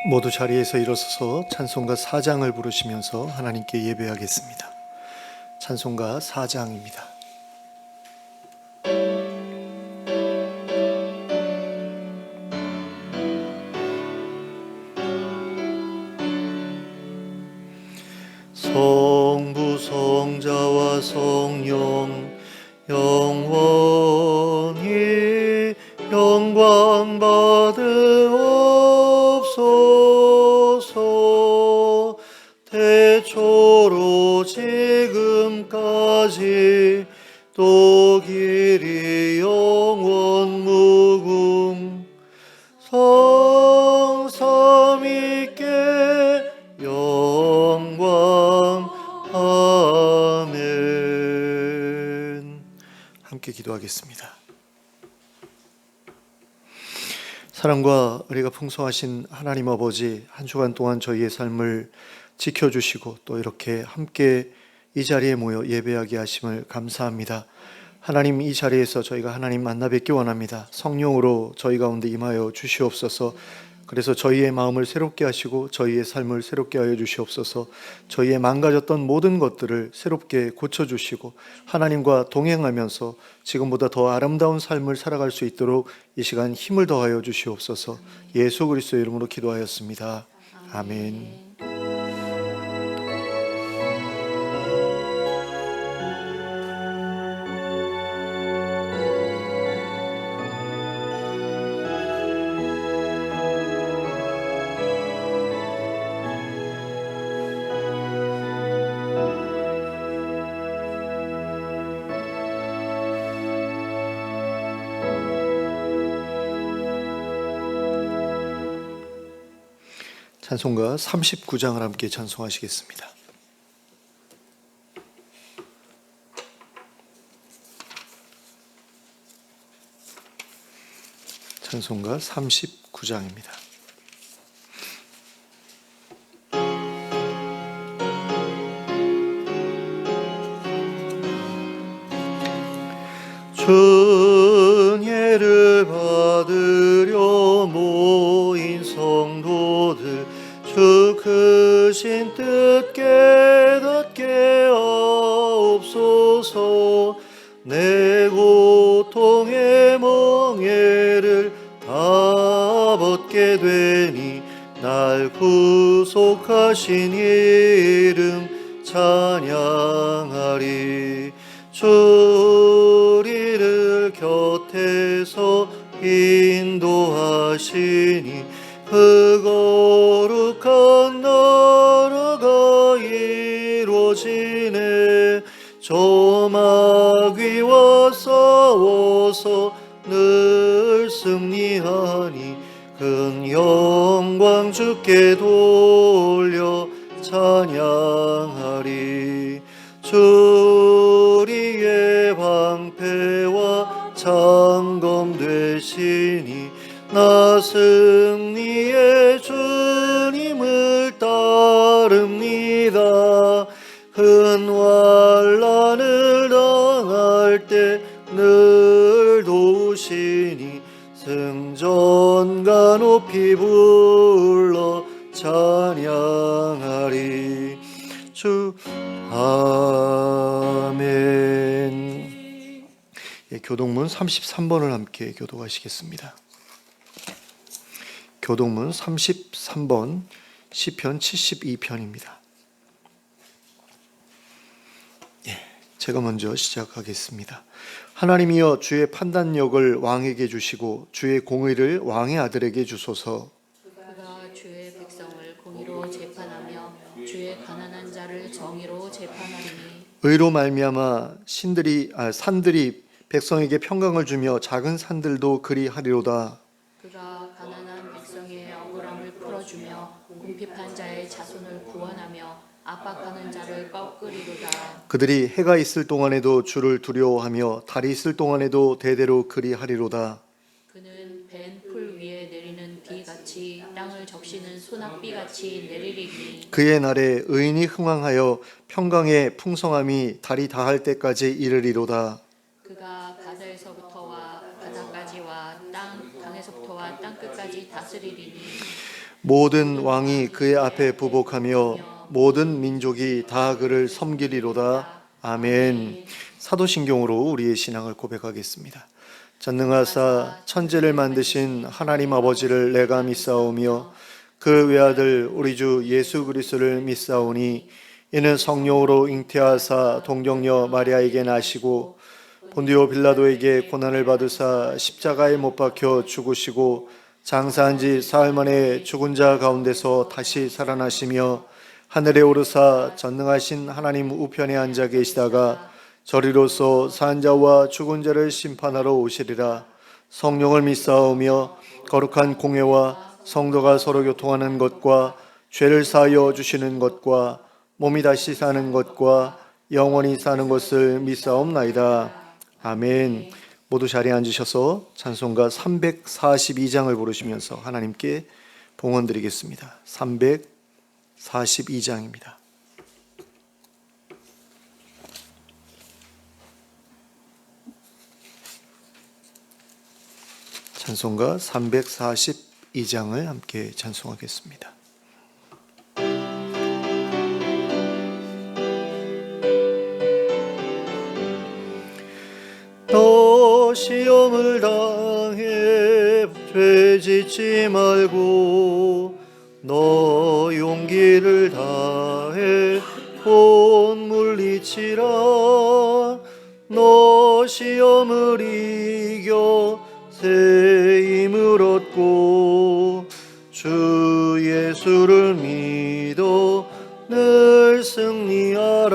모두 자리에서 일어서서 찬송가 4장을 부르시면서 하나님께 예배하겠습니다. 찬송가 4장입니다. 성부 성자와 성령 영원히 영광 받으옵소서. 태초로 지금까지 또 길이 영원 무궁 성삼위께 영광. 아멘. 함께 기도하겠습니다. 사랑과 은혜가 풍성하신 하나님 아버지, 한 주간 동안 저희의 삶을 지켜주시고 또 이렇게 함께 이 자리에 모여 예배하게 하심을 감사합니다. 하나님, 이 자리에서 저희가 하나님 만나 뵙기 원합니다. 성령으로 저희 가운데 임하여 주시옵소서. 그래서 저희의 마음을 새롭게 하시고 저희의 삶을 새롭게 하여 주시옵소서. 저희의 망가졌던 모든 것들을 새롭게 고쳐주시고 하나님과 동행하면서 지금보다 더 아름다운 삶을 살아갈 수 있도록 이 시간 힘을 더하여 주시옵소서. 예수 그리스도의 이름으로 기도하였습니다. 아멘. 찬송가 39장을 함께 찬송하시겠습니다. 찬송가 39장입니다. 주예를 받으려 모인 성도들, 주 크신 뜻 깨닫게 하옵소서. 내 고통의 멍에를 다 벗게 되니 날 구속하신 이름 찬양하리. 주리를 곁에서 인도하시니 그 거룩한 나라가 이루어지네. 저 마귀와 싸워서 늘 승리하니 큰 영광 주께 돌려 찬양하리. 주리의 방패와 창검 되시니 나 승리의 주님을 따릅니다. 큰 환난을 당할 때 늘 도우시니 승전가 높이 불러 찬양하리. 주 아멘. 교동문 33번을 함께 교독하시겠습니다. 교동문 33번 시편 72편입니다. 제가 먼저 시작하겠습니다. 하나님이여, 주의 판단력을 왕에게 주시고 주의 공의를 왕의 아들에게 주소서. 그가 주의 백성을 공의로 재판하며 주의 가난한 자를 정의로 재판하리니 의로 말미암아 산들이 백성에게 평강을 주며 작은 산들도 그리하리로다. 그가 가난한 백성의 억울함을 풀어주며 궁핍한 자의 자손을 구원하며 압박하는 자를 꺾으리로다. 그들이 해가 있을 동안에도 주를 두려워하며 달이 있을 동안에도 대대로 그리하리로다. 그는 벤 풀 위에 내리는 비같이 땅을 적시는 소낙비같이 내리리니 그의 날에 의인이 흥왕하여 평강의 풍성함이 달이 다할 때까지 이르리로다. 그가 바다에서부터와 바다까지와 땅에서부터와 땅끝까지 다스리리니 모든 왕이 그의 앞에 부복하며 모든 민족이 다 그를 섬기리로다. 아멘. 사도신경으로 우리의 신앙을 고백하겠습니다. 전능하사 천지를 만드신 하나님 아버지를 내가 믿사오며 그 외아들 우리 주 예수 그리스도를 믿사오니 이는 성령으로 잉태하사 동정녀 마리아에게 나시고 본디오 빌라도에게 고난을 받으사 십자가에 못 박혀 죽으시고 장사한 지 사흘 만에 죽은 자 가운데서 다시 살아나시며 하늘에 오르사 전능하신 하나님 우편에 앉아 계시다가 저리로서 산 자와 죽은 자를 심판하러 오시리라. 성령을 믿사오며 거룩한 공회와 성도가 서로 교통하는 것과 죄를 사하여 주시는 것과 몸이 다시 사는 것과 영원히 사는 것을 믿사옵나이다. 아멘. 모두 자리에 앉으셔서 찬송가 342장을 부르시면서 하나님께 봉헌 드리겠습니다. 342장입니다. 찬송가 342장을 함께 찬송하겠습니다. 너 시험을 당해 죄 짓지 말고 너 용기를 다해 못 물리치라. 너 시험을 이겨 새 힘을 얻고 주 예수를 믿어 늘 승리하라.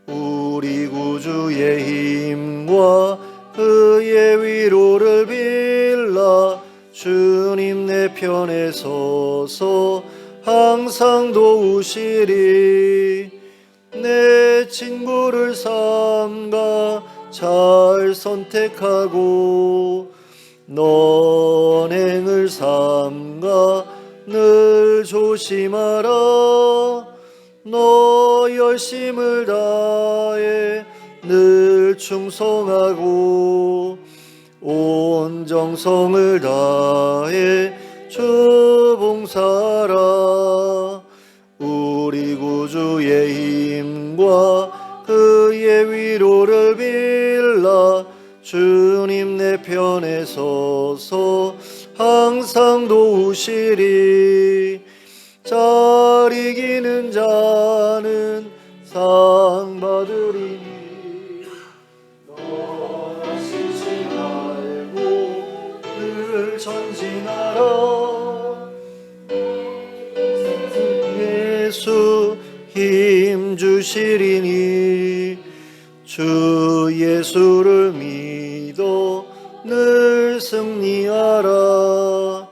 우리 구주의 힘과 그의 위로를 빌라. 주님 내 편에 서서 항상 도우시리. 내 친구를 삼가 잘 선택하고 넌 행을 삼가 늘 조심하라. 너 열심을 다해 늘 충성하고 온 정성을 다해 주 봉사하라. 우리 구주의 힘과 그의 위로를 빌라. 주님 내 편에 서서 항상 도우시리. 잘 이기는 자는 상 받으리니 너 다치지 말고 늘 전진하라. 예수 힘 주시리니 주 예수를 믿어 늘 승리하라.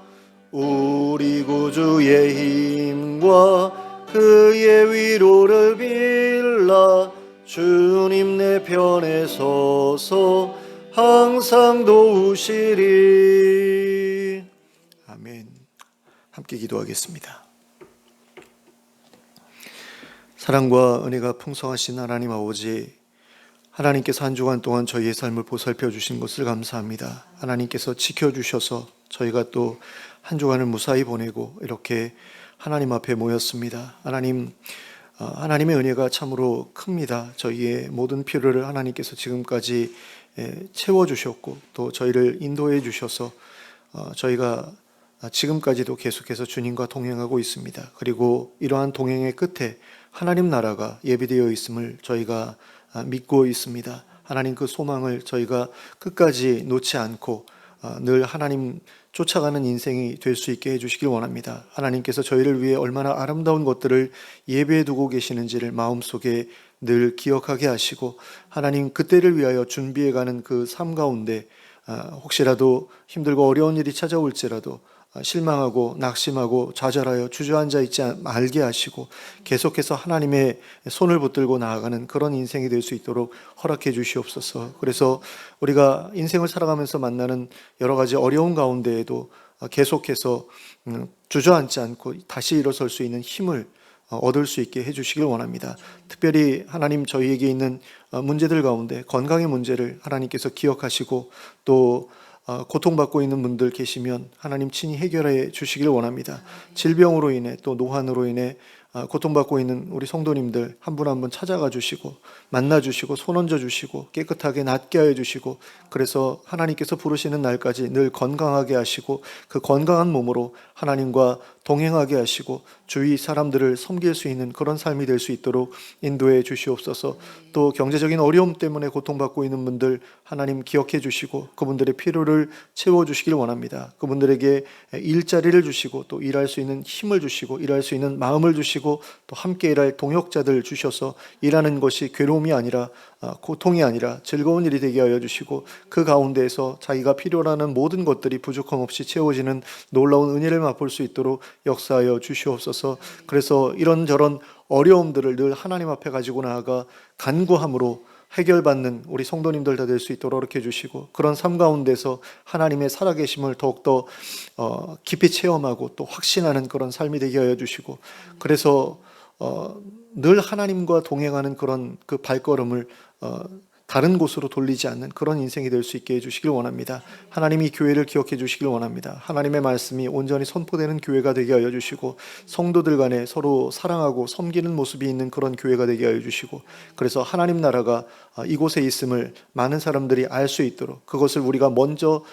우리 구주의 힘과 그의 위로를 빌라. 주님 내 편에 서서 항상 도우시리. 아멘. 함께 기도하겠습니다. 사랑과 은혜가 풍성하신 하나님 아버지, 하나님께서 한 주간 동안 저희의 삶을 보살펴 주신 것을 감사합니다. 하나님께서 지켜주셔서 저희가 또 한 주간을 무사히 보내고 이렇게 하나님 앞에 모였습니다. 하나님의 은혜가 참으로 큽니다. 저희의 모든 필요를 하나님께서 지금까지 채워주셨고 또 저희를 인도해 주셔서 저희가 지금까지도 계속해서 주님과 동행하고 있습니다. 그리고 이러한 동행의 끝에 하나님 나라가 예비되어 있음을 저희가 믿고 있습니다. 하나님 그 소망을 저희가 끝까지 놓지 않고 늘 하나님 쫓아가는 인생이 될 수 있게 해주시길 원합니다. 하나님께서 저희를 위해 얼마나 아름다운 것들을 예배해 두고 계시는지를 마음속에 늘 기억하게 하시고 하나님 그때를 위하여 준비해가는 그 삶 가운데 혹시라도 힘들고 어려운 일이 찾아올지라도 실망하고 낙심하고 좌절하여 주저앉아 있지 말게 하시고 계속해서 하나님의 손을 붙들고 나아가는 그런 인생이 될 수 있도록 허락해 주시옵소서. 그래서 우리가 인생을 살아가면서 만나는 여러 가지 어려운 가운데에도 계속해서 주저앉지 않고 다시 일어설 수 있는 힘을 얻을 수 있게 해주시길 원합니다. 특별히 하나님 저희에게 있는 문제들 가운데 건강의 문제를 하나님께서 기억하시고 또 고통받고 있는 분들 계시면 하나님 친히 해결해 주시길 원합니다. 질병으로 인해 또 노환으로 인해 고통받고 있는 우리 성도님들 한 분 한 분 찾아가 주시고 만나 주시고 손 얹어 주시고 깨끗하게 낫게 하여 주시고, 그래서 하나님께서 부르시는 날까지 늘 건강하게 하시고 그 건강한 몸으로 하나님과 동행하게 하시고 주위 사람들을 섬길 수 있는 그런 삶이 될 수 있도록 인도해 주시옵소서. 또 경제적인 어려움 때문에 고통받고 있는 분들 하나님 기억해 주시고 그분들의 필요를 채워 주시길 원합니다. 그분들에게 일자리를 주시고 또 일할 수 있는 힘을 주시고 일할 수 있는 마음을 주시고 또 함께 일할 동역자들 주셔서 일하는 것이 괴로움이 아니라 고통이 아니라 즐거운 일이 되게 하여 주시고 그 가운데에서 자기가 필요로 하는 모든 것들이 부족함 없이 채워지는 놀라운 은혜를 맛볼 수 있도록 역사하여 주시옵소서. 그래서 이런저런 어려움들을 늘 하나님 앞에 가지고 나아가 간구함으로 해결받는 우리 성도님들 다 될 수 있도록 이렇게 해주시고, 그런 삶 가운데서 하나님의 살아계심을 더욱더 깊이 체험하고 또 확신하는 그런 삶이 되게 하여 주시고, 그래서 늘 하나님과 동행하는 그런 그 발걸음을 다른 곳으로 돌리지 않는 그런 인생이 될 수 있게 해주시길 원합니다. 하나님이 교회를 기억해 주시길 원합니다. 하나님의 말씀이 온전히 선포되는 교회가 되게 하여 주시고 성도들 간에 서로 사랑하고 섬기는 모습이 있는 그런 교회가 되게 하여 주시고, 그래서 하나님 나라가 이곳에 있음을 많은 사람들이 알 수 있도록 그것을 우리가 먼저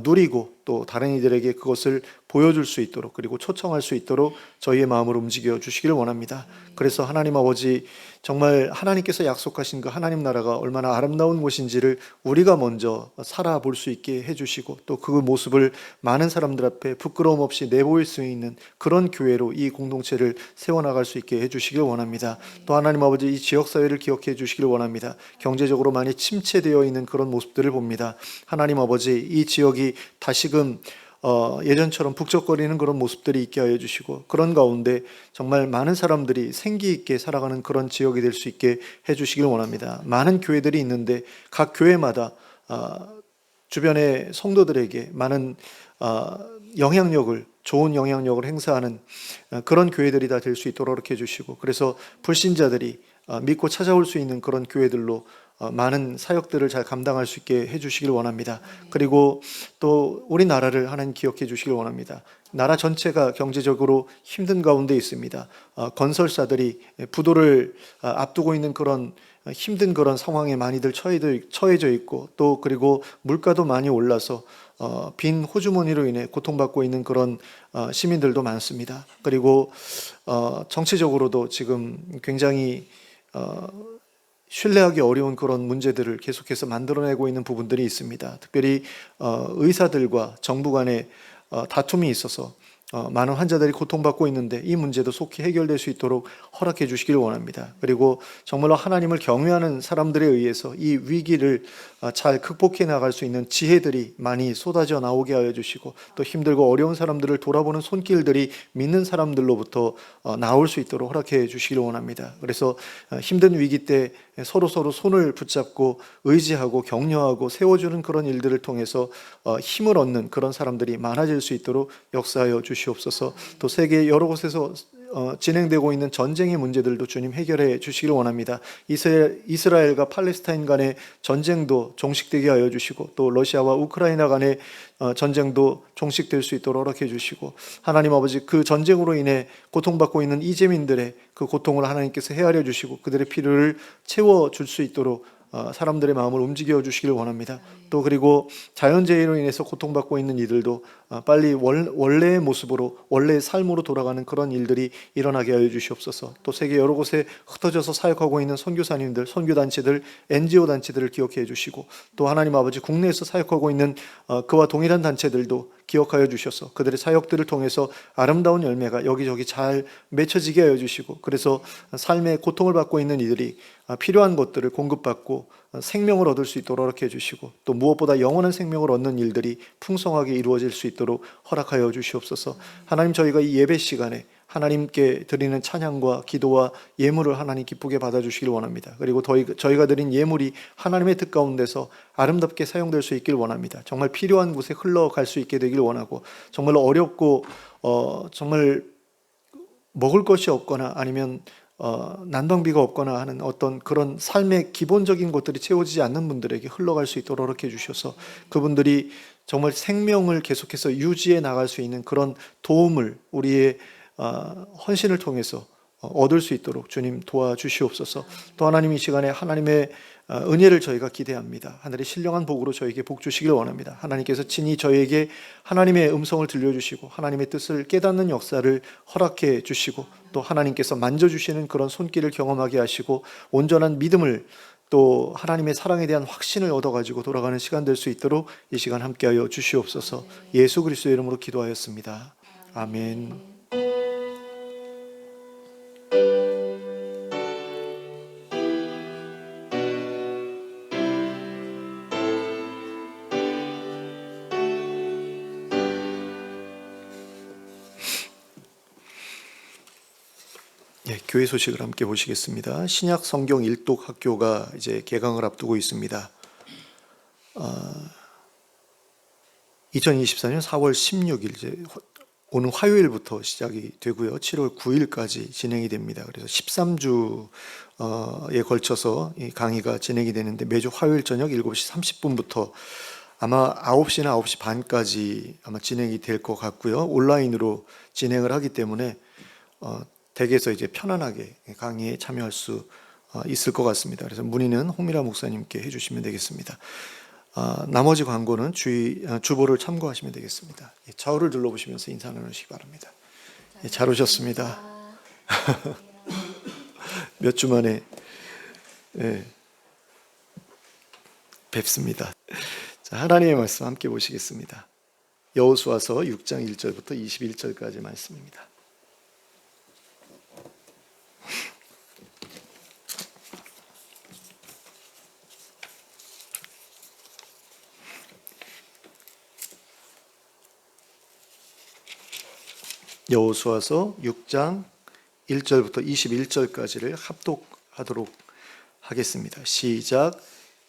누리고 또 다른 이들에게 그것을 보여줄 수 있도록 그리고 초청할 수 있도록 저희의 마음을 움직여 주시기를 원합니다. 그래서 하나님 아버지, 정말 하나님께서 약속하신 그 하나님 나라가 얼마나 아름다운 곳인지를 우리가 먼저 살아볼 수 있게 해주시고 또 그 모습을 많은 사람들 앞에 부끄러움 없이 내보일 수 있는 그런 교회로 이 공동체를 세워나갈 수 있게 해주시길 원합니다. 또 하나님 아버지, 이 지역사회를 기억해 주시길 원합니다. 경제적으로 많이 침체되어 있는 그런 모습들을 봅니다. 하나님 아버지, 이 지역이 다시금 예전처럼 북적거리는 그런 모습들이 있게 하여 주시고 그런 가운데 정말 많은 사람들이 생기 있게 살아가는 그런 지역이 될 수 있게 해주시길 원합니다. 많은 교회들이 있는데 각 교회마다 주변의 성도들에게 많은 좋은 영향력을 행사하는 그런 교회들이 다 될 수 있도록 이렇게 해주시고, 그래서 불신자들이 믿고 찾아올 수 있는 그런 교회들로 많은 사역들을 잘 감당할 수 있게 해주시길 원합니다. 그리고 또 우리나라를 하나님 기억해 주시길 원합니다. 나라 전체가 경제적으로 힘든 가운데 있습니다. 건설사들이 부도를 앞두고 있는 그런 힘든 그런 상황에 많이들 처해져 있고 또 그리고 물가도 많이 올라서 빈 호주머니로 인해 고통받고 있는 그런 시민들도 많습니다. 그리고 정치적으로도 지금 굉장히 신뢰하기 어려운 그런 문제들을 계속해서 만들어내고 있는 부분들이 있습니다. 특별히 의사들과 정부 간의 다툼이 있어서 많은 환자들이 고통받고 있는데 이 문제도 속히 해결될 수 있도록 허락해 주시길 원합니다. 그리고 정말로 하나님을 경외하는 사람들에 의해서 이 위기를 잘 극복해 나갈 수 있는 지혜들이 많이 쏟아져 나오게 하여 주시고 또 힘들고 어려운 사람들을 돌아보는 손길들이 믿는 사람들로부터 나올 수 있도록 허락해 주시길 원합니다. 그래서 힘든 위기 때 서로 손을 붙잡고 의지하고 격려하고 세워주는 그런 일들을 통해서 힘을 얻는 그런 사람들이 많아질 수 있도록 역사하여 주시옵소서. 또 세계 여러 곳에서 진행되고 있는 전쟁의 문제들도 주님 해결해 주시길 원합니다. 이스라엘과 팔레스타인 간의 전쟁도 종식되게 하여 주시고 또 러시아와 우크라이나 간의 전쟁도 종식될 수 있도록 허락해 주시고, 하나님 아버지, 그 전쟁으로 인해 고통받고 있는 이재민들의 그 고통을 하나님께서 헤아려 주시고 그들의 필요를 채워줄 수 있도록 사람들의 마음을 움직여 주시길 원합니다. 또 그리고 자연재해로 인해서 고통받고 있는 이들도 빨리 원래의 모습으로 원래의 삶으로 돌아가는 그런 일들이 일어나게 하여 주시옵소서. 또 세계 여러 곳에 흩어져서 사역하고 있는 선교사님들, 선교단체들, NGO 단체들을 기억해 주시고 또 하나님 아버지, 국내에서 사역하고 있는 그와 동일한 단체들도 기억하여 주셔서 그들의 사역들을 통해서 아름다운 열매가 여기저기 잘 맺혀지게 하여 주시고, 그래서 삶의 고통을 받고 있는 이들이 필요한 것들을 공급받고 생명을 얻을 수 있도록 허락해 주시고 또 무엇보다 영원한 생명을 얻는 일들이 풍성하게 이루어질 수 있도록 허락하여 주시옵소서. 하나님, 저희가 이 예배 시간에 하나님께 드리는 찬양과 기도와 예물을 하나님 기쁘게 받아주시길 원합니다. 그리고 저희가 드린 예물이 하나님의 뜻 가운데서 아름답게 사용될 수 있길 원합니다. 정말 필요한 곳에 흘러갈 수 있게 되길 원하고, 정말 어렵고 정말 먹을 것이 없거나 아니면 난방비가 없거나 하는 어떤 그런 삶의 기본적인 것들이 채워지지 않는 분들에게 흘러갈 수 있도록 이렇게 해주셔서 그분들이 정말 생명을 계속해서 유지해 나갈 수 있는 그런 도움을 우리의 헌신을 통해서 얻을 수 있도록 주님 도와주시옵소서. 또 하나님, 이 시간에 하나님의 은혜를 저희가 기대합니다. 하늘의 신령한 복으로 저에게 복 주시길 원합니다. 하나님께서 친히 저에게 하나님의 음성을 들려주시고 하나님의 뜻을 깨닫는 역사를 허락해 주시고 또 하나님께서 만져주시는 그런 손길을 경험하게 하시고 온전한 믿음을 또 하나님의 사랑에 대한 확신을 얻어가지고 돌아가는 시간 될 수 있도록 이 시간 함께하여 주시옵소서. 예수 그리스도의 이름으로 기도하였습니다. 아멘. 예, 교회 소식을 함께 보시겠습니다. 신약 성경 일독 학교가 이제 개강을 앞두고 있습니다. 2024년 4월 16일 이제 오는 화요일부터 시작이 되고요. 7월 9일까지 진행이 됩니다. 그래서 13주에 걸쳐서 이 강의가 진행이 되는데 매주 화요일 저녁 7시 30분부터 아마 9시나 9시 반까지 아마 진행이 될 것 같고요. 온라인으로 진행을 하기 때문에 댁에서 이제 편안하게 강의에 참여할 수 있을 것 같습니다. 그래서 문의는 홍미라 목사님께 해주시면 되겠습니다. 나머지 광고는 주보를 참고하시면 되겠습니다. 좌우를 둘러보시면서 인사 나누시기 바랍니다. 잘 오셨습니다. 몇 주 만에 뵙습니다. 자, 하나님의 말씀 함께 보시겠습니다. 여호수아서 6장 1절부터 21절까지 말씀입니다. 여호수아서 6장 1절부터 21절까지를 합독하도록 하겠습니다. 시작.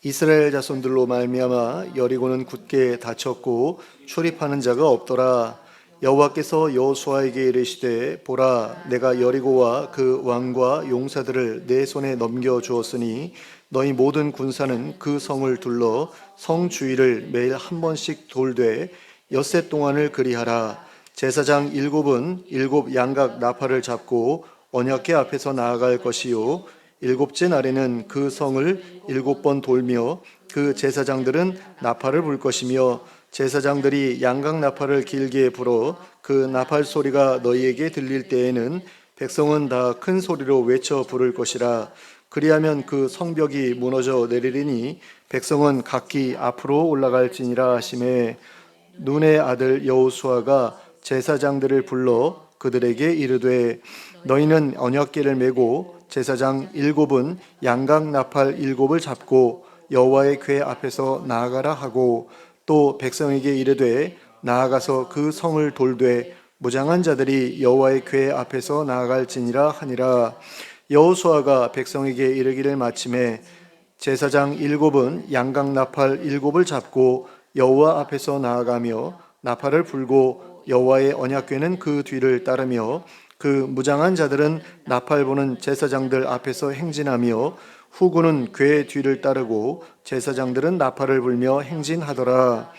이스라엘 자손들로 말미암아 여리고는 굳게 닫혔고 출입하는 자가 없더라. 여호와께서 여호수아에게 이르시되 보라, 내가 여리고와 그 왕과 용사들을 내 손에 넘겨 주었으니 너희 모든 군사는 그 성을 둘러 성 주위를 매일 한 번씩 돌되 엿새 동안을 그리하라. 제사장 7은 7 양각 나팔을 잡고 언약궤 앞에서 나아갈 것이요 7째 날에는 그 성을 7번 돌며 그 제사장들은 나팔을 불 것이며 제사장들이 양각 나팔을 길게 불어 그 나팔 소리가 너희에게 들릴 때에는 백성은 다 큰 소리로 외쳐 부를 것이라. 그리하면 그 성벽이 무너져 내리리니 백성은 각기 앞으로 올라갈지니라 하시매 눈의 아들 여호수아가 제사장들을 불러 그들에게 이르되 너희는 언약궤를 메고 제사장 7은 양각 나팔 7을 잡고 여호와의 궤 앞에서 나아가라 하고 또 백성에게 이르되 나아가서 그 성을 돌되 무장한 자들이 여호와의 궤 앞에서 나아갈지니라 하니라. 여호수아가 백성에게 이르기를 마침에 제사장 7은 양각 나팔 7을 잡고 여호와 앞에서 나아가며 나팔을 불고 여호와의 언약궤는 그 뒤를 따르며 그 무장한 자들은 나팔 부는 제사장들 앞에서 행진하며 후군은 궤 뒤를 따르고 제사장들은 나팔을 불며 행진하더라.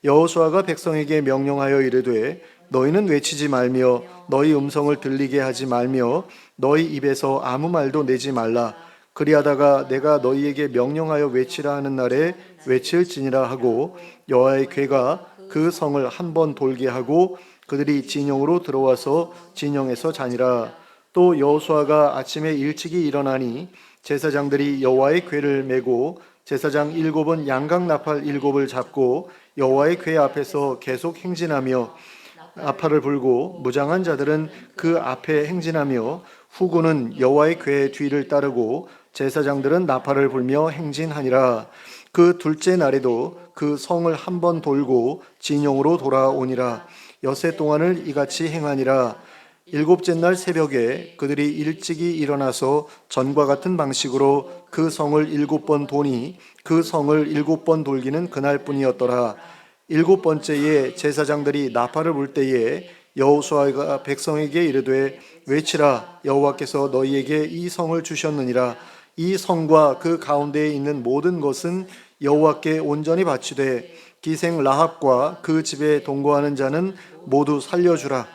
여호수아가 백성에게 명령하여 이르되 너희는 외치지 말며 너희 음성을 들리게 하지 말며 너희 입에서 아무 말도 내지 말라. 그리하다가 내가 너희에게 명령하여 외치라 하는 날에 외칠지니라 하고 여호와의 궤가 그 성을 한 번 돌게 하고 그들이 진영으로 들어와서 진영에서 자니라. 또 여호수아가 아침에 일찍이 일어나니 제사장들이 여호와의 궤를 메고 제사장 7은 양각 나팔 7을 잡고 여호와의 궤 앞에서 계속 행진하며 나팔을 불고 무장한 자들은 그 앞에 행진하며 후군은 여호와의 궤 뒤를 따르고 제사장들은 나팔을 불며 행진하니라. 그 둘째 날에도 그 성을 한 번 돌고 진영으로 돌아오니라. 엿새 동안을 이같이 행하니라. 7째 날 새벽에 그들이 일찍이 일어나서 전과 같은 방식으로 그 성을 7번 도니 그 성을 7번 돌기는 그날뿐이었더라. 7번째에 제사장들이 나팔을 불 때에 여호수아가 백성에게 이르되 외치라. 여호와께서 너희에게 이 성을 주셨느니라. 이 성과 그 가운데에 있는 모든 것은 여호와께 온전히 바치되 기생 라합과 그 집에 동거하는 자는 모두 살려주라.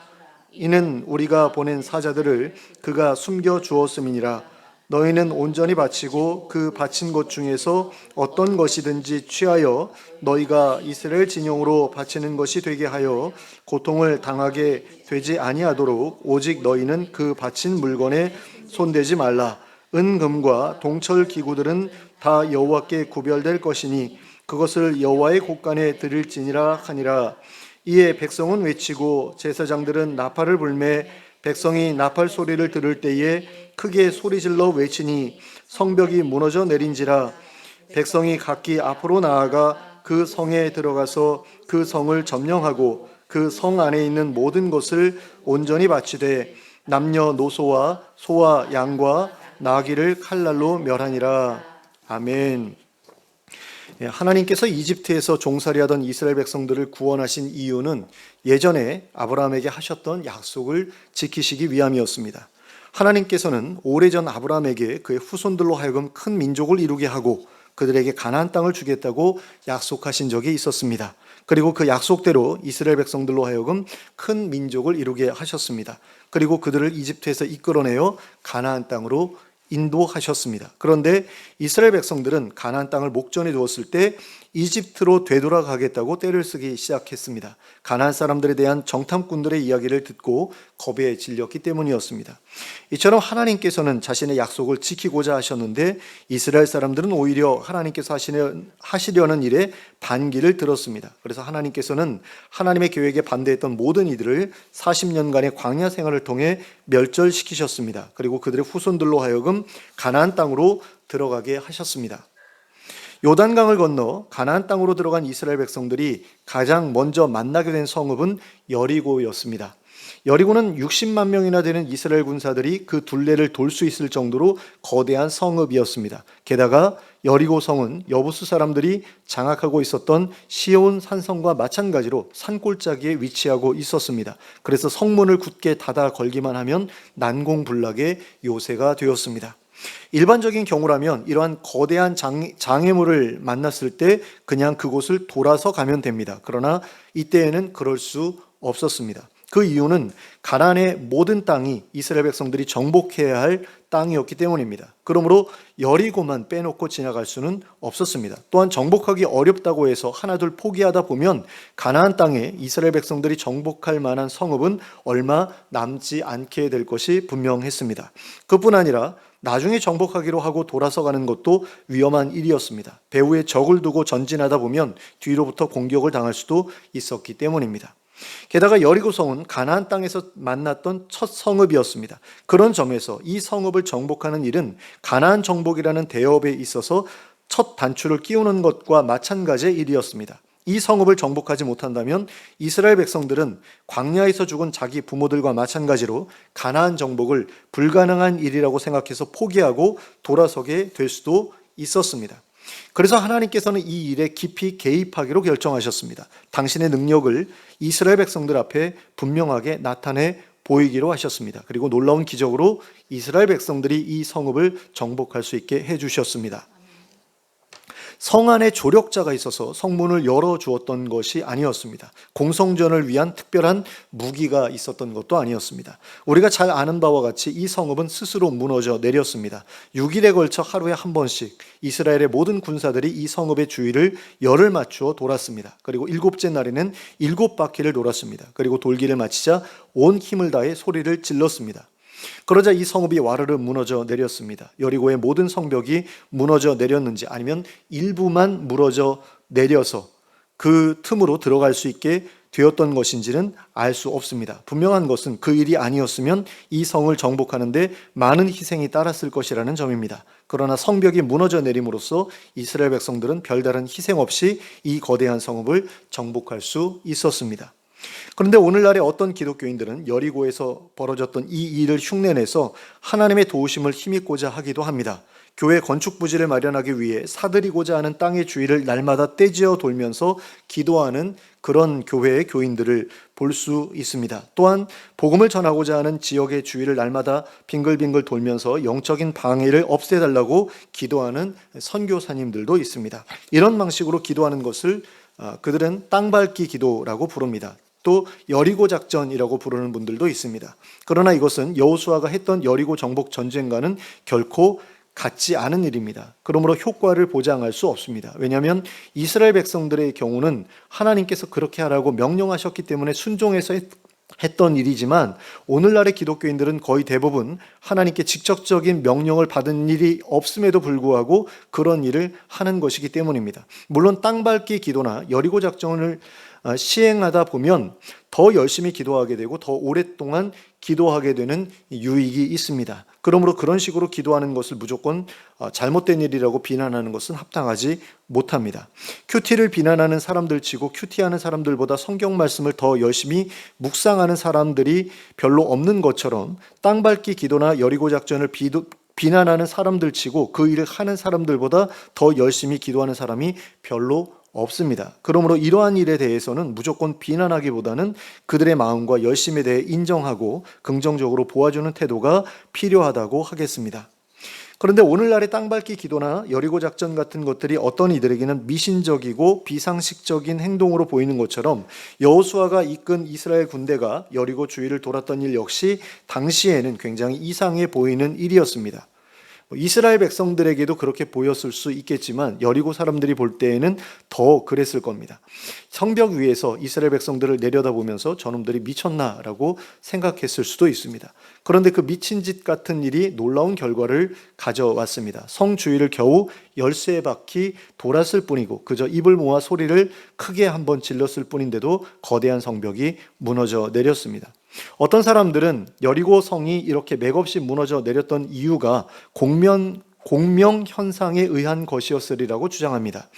이는 우리가 보낸 사자들을 그가 숨겨 주었음이니라. 너희는 온전히 바치고 그 바친 것 중에서 어떤 것이든지 취하여 너희가 이스라엘 진영으로 바치는 것이 되게 하여 고통을 당하게 되지 아니하도록 오직 너희는 그 바친 물건에 손대지 말라. 은금과 동철 기구들은 다 여호와께 구별될 것이니 그것을 여호와의 곳간에 드릴지니라 하니라. 이에 백성은 외치고 제사장들은 나팔을 불매 백성이 나팔 소리를 들을 때에 크게 소리질러 외치니 성벽이 무너져 내린지라. 백성이 각기 앞으로 나아가 그 성에 들어가서 그 성을 점령하고 그 성 안에 있는 모든 것을 온전히 바치되 남녀노소와 소와 양과 나귀를 칼날로 멸하니라. 아멘. 하나님께서 이집트에서 종살이하던 이스라엘 백성들을 구원하신 이유는 예전에 아브라함에게 하셨던 약속을 지키시기 위함이었습니다. 하나님께서는 오래전 아브라함에게 그의 후손들로 하여금 큰 민족을 이루게 하고 그들에게 가나안 땅을 주겠다고 약속하신 적이 있었습니다. 그리고 그 약속대로 이스라엘 백성들로 하여금 큰 민족을 이루게 하셨습니다. 그리고 그들을 이집트에서 이끌어내어 가나안 땅으로 인도하셨습니다. 그런데 이스라엘 백성들은 가나안 땅을 목전에 두었을 때 이집트로 되돌아가겠다고 떼를 쓰기 시작했습니다. 가나안 사람들에 대한 정탐꾼들의 이야기를 듣고 겁에 질렸기 때문이었습니다. 이처럼 하나님께서는 자신의 약속을 지키고자 하셨는데 이스라엘 사람들은 오히려 하나님께서 하시려는 일에 반기를 들었습니다. 그래서 하나님께서는 하나님의 계획에 반대했던 모든 이들을 40년간의 광야 생활을 통해 멸절시키셨습니다. 그리고 그들의 후손들로 하여금 가나안 땅으로 들어가게 하셨습니다. 요단강을 건너 가나안 땅으로 들어간 이스라엘 백성들이 가장 먼저 만나게 된 성읍은 여리고였습니다. 여리고는 60만 명이나 되는 이스라엘 군사들이 그 둘레를 돌 수 있을 정도로 거대한 성읍이었습니다. 게다가 여리고 성은 여부수 사람들이 장악하고 있었던 시온 산성과 마찬가지로 산골짜기에 위치하고 있었습니다. 그래서 성문을 굳게 닫아 걸기만 하면 난공불락의 요새가 되었습니다. 일반적인 경우라면 이러한 거대한 장애물을 만났을 때 그냥 그곳을 돌아서 가면 됩니다. 그러나 이때에는 그럴 수 없었습니다. 그 이유는 가나안의 모든 땅이 이스라엘 백성들이 정복해야 할 땅이었기 때문입니다. 그러므로 여리고만 빼놓고 지나갈 수는 없었습니다. 또한 정복하기 어렵다고 해서 하나둘 포기하다 보면 가나안 땅에 이스라엘 백성들이 정복할 만한 성읍은 얼마 남지 않게 될 것이 분명했습니다. 그뿐 아니라 나중에 정복하기로 하고 돌아서 가는 것도 위험한 일이었습니다. 배후에 적을 두고 전진하다 보면 뒤로부터 공격을 당할 수도 있었기 때문입니다. 게다가 여리고성은 가나안 땅에서 만났던 첫 성읍이었습니다. 그런 점에서 이 성읍을 정복하는 일은 가나안 정복이라는 대업에 있어서 첫 단추를 끼우는 것과 마찬가지의 일이었습니다. 이 성읍을 정복하지 못한다면 이스라엘 백성들은 광야에서 죽은 자기 부모들과 마찬가지로 가나안 정복을 불가능한 일이라고 생각해서 포기하고 돌아서게 될 수도 있었습니다. 그래서 하나님께서는 이 일에 깊이 개입하기로 결정하셨습니다. 당신의 능력을 이스라엘 백성들 앞에 분명하게 나타내 보이기로 하셨습니다. 그리고 놀라운 기적으로 이스라엘 백성들이 이 성읍을 정복할 수 있게 해주셨습니다. 성 안에 조력자가 있어서 성문을 열어주었던 것이 아니었습니다. 공성전을 위한 특별한 무기가 있었던 것도 아니었습니다. 우리가 잘 아는 바와 같이 이 성읍은 스스로 무너져 내렸습니다. 6일에 걸쳐 하루에 한 번씩 이스라엘의 모든 군사들이 이 성읍의 주위를 열을 맞추어 돌았습니다. 그리고 7째 날에는 7바퀴를 돌았습니다. 그리고 돌기를 마치자 온 힘을 다해 소리를 질렀습니다. 그러자 이 성읍이 와르르 무너져 내렸습니다. 여리고의 모든 성벽이 무너져 내렸는지 아니면 일부만 무너져 내려서 그 틈으로 들어갈 수 있게 되었던 것인지는 알 수 없습니다. 분명한 것은 그 일이 아니었으면 이 성을 정복하는데 많은 희생이 따랐을 것이라는 점입니다. 그러나 성벽이 무너져 내림으로써 이스라엘 백성들은 별다른 희생 없이 이 거대한 성읍을 정복할 수 있었습니다. 그런데 오늘날의 어떤 기독교인들은 여리고에서 벌어졌던 이 일을 흉내내서 하나님의 도우심을 힘입고자 하기도 합니다. 교회 건축 부지를 마련하기 위해 사들이고자 하는 땅의 주위를 날마다 떼지어 돌면서 기도하는 그런 교회의 교인들을 볼 수 있습니다. 또한 복음을 전하고자 하는 지역의 주위를 날마다 빙글빙글 돌면서 영적인 방해를 없애달라고 기도하는 선교사님들도 있습니다. 이런 방식으로 기도하는 것을 그들은 땅밟기 기도라고 부릅니다. 또 여리고 작전이라고 부르는 분들도 있습니다. 그러나 이것은 여호수아가 했던 여리고 정복 전쟁과는 결코 같지 않은 일입니다. 그러므로 효과를 보장할 수 없습니다. 왜냐하면 이스라엘 백성들의 경우는 하나님께서 그렇게 하라고 명령하셨기 때문에 순종해서 했던 일이지만, 오늘날의 기독교인들은 거의 대부분 하나님께 직접적인 명령을 받은 일이 없음에도 불구하고 그런 일을 하는 것이기 때문입니다. 물론 땅밟기 기도나 여리고 작전을 시행하다 보면 더 열심히 기도하게 되고 더 오랫동안 기도하게 되는 유익이 있습니다. 그러므로 그런 식으로 기도하는 것을 무조건 잘못된 일이라고 비난하는 것은 합당하지 못합니다. 큐티를 비난하는 사람들 치고 큐티하는 사람들보다 성경 말씀을 더 열심히 묵상하는 사람들이 별로 없는 것처럼, 땅밟기 기도나 여리고 작전을 비난하는 사람들 치고 그 일을 하는 사람들보다 더 열심히 기도하는 사람이 별로 없습니다. 그러므로 이러한 일에 대해서는 무조건 비난하기보다는 그들의 마음과 열심에 대해 인정하고 긍정적으로 보아주는 태도가 필요하다고 하겠습니다. 그런데 오늘날의 땅밟기 기도나 여리고 작전 같은 것들이 어떤 이들에게는 미신적이고 비상식적인 행동으로 보이는 것처럼, 여호수아가 이끈 이스라엘 군대가 여리고 주위를 돌았던 일 역시 당시에는 굉장히 이상해 보이는 일이었습니다. 이스라엘 백성들에게도 그렇게 보였을 수 있겠지만 여리고 사람들이 볼 때에는 더 그랬을 겁니다. 성벽 위에서 이스라엘 백성들을 내려다보면서 저놈들이 미쳤나라고 생각했을 수도 있습니다. 그런데 그 미친 짓 같은 일이 놀라운 결과를 가져왔습니다. 성 주위를 겨우 13바퀴 돌았을 뿐이고 그저 입을 모아 소리를 크게 한번 질렀을 뿐인데도 거대한 성벽이 무너져 내렸습니다. 어떤 사람들은 여리고 성이 이렇게 맥없이 무너져 내렸던 이유가 공명 현상에 의한 것이었으리라고 주장합니다.